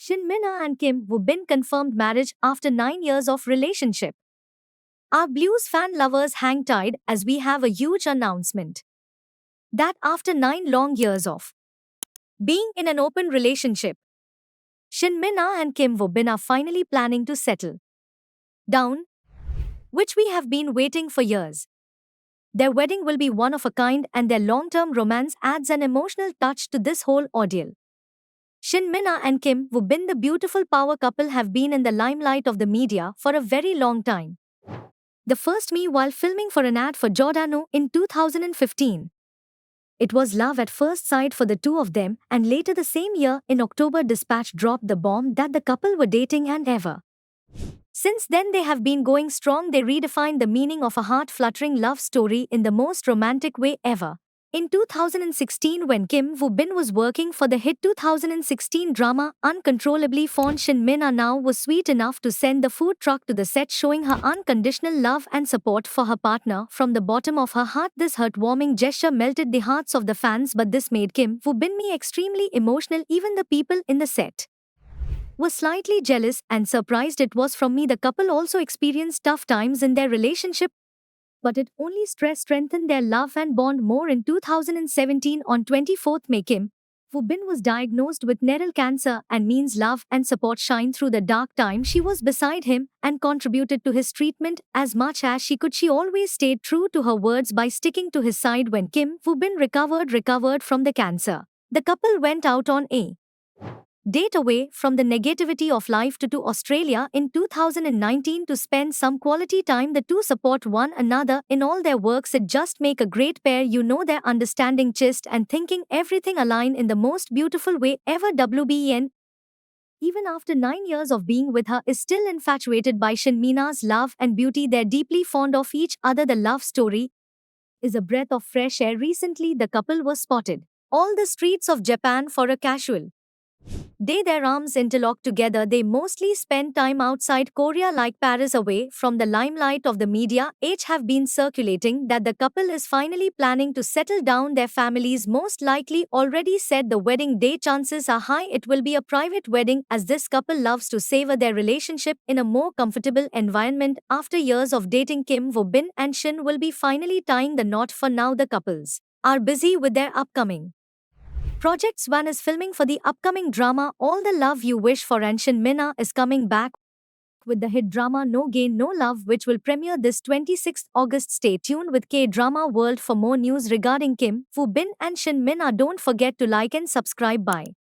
Shin Mina and Kim Woo Bin confirmed marriage after 9 years of relationship. Our Blues fan lovers hang tight as we have a huge announcement that after 9 long years of being in an open relationship, Shin Mina and Kim Woo Bin are finally planning to settle down, which we have been waiting for years. Their wedding will be one of a kind and their long-term romance adds an emotional touch to this whole ordeal. Shin Mina and Kim Woo Bin, the beautiful power couple, have been in the limelight of the media for a very long time. The first me while filming for an ad for Giordano in 2015. It was love at first sight for the two of them, and later the same year in October Dispatch dropped the bomb that the couple were dating and ever since then they have been going strong. They redefined the meaning of a heart-fluttering love story in the most romantic way ever. In 2016, when Kim Woo Bin was working for the hit 2016 drama Uncontrollably Fond, Shin Mina now was sweet enough to send the food truck to the set, showing her unconditional love and support for her partner from the bottom of her heart. This heartwarming gesture melted the hearts of the fans, but this made Kim Woo Bin me extremely emotional. Even the people in the set was slightly jealous and surprised it was from me. The couple also experienced tough times in their relationship, but it only strengthened their love and bond more. In 2017, on 24th May, Kim Woo Bin was diagnosed with neural cancer, and means love and support shine through the dark time. She was beside him and contributed to his treatment as much as she could. She always stayed true to her words by sticking to his side when Kim Woo Bin recovered from the cancer. The couple went out on a date away from the negativity of life to Australia in 2019 to spend some quality time. The two support one another in all their works. It just make a great pair. You know, their understanding, chest and thinking, everything align in the most beautiful way ever. WBEN, even after 9 years of being with her, is still infatuated by Shin Mina's love and beauty. They're deeply fond of each other. The love story is a breath of fresh air. Recently, the couple was spotted all the streets of Japan for a casual day, their arms interlocked together. They mostly spend time outside Korea like Paris, away from the limelight of the media. Have been circulating that the couple is finally planning to settle down. Their families most likely already said the wedding day. Chances are high it will be a private wedding, as this couple loves to savor their relationship in a more comfortable environment. After years of dating, Kim Woo Bin and Shin will be finally tying the knot. For now, the couples are busy with their upcoming projects. One is filming for the upcoming drama All the Love You Wish For, and Shin Mina is coming back with the hit drama No Gain No Love, which will premiere this 26th August. Stay tuned with K-Drama World for more news regarding Kim Woo Bin and Shin Mina. Don't forget to like and subscribe. Bye.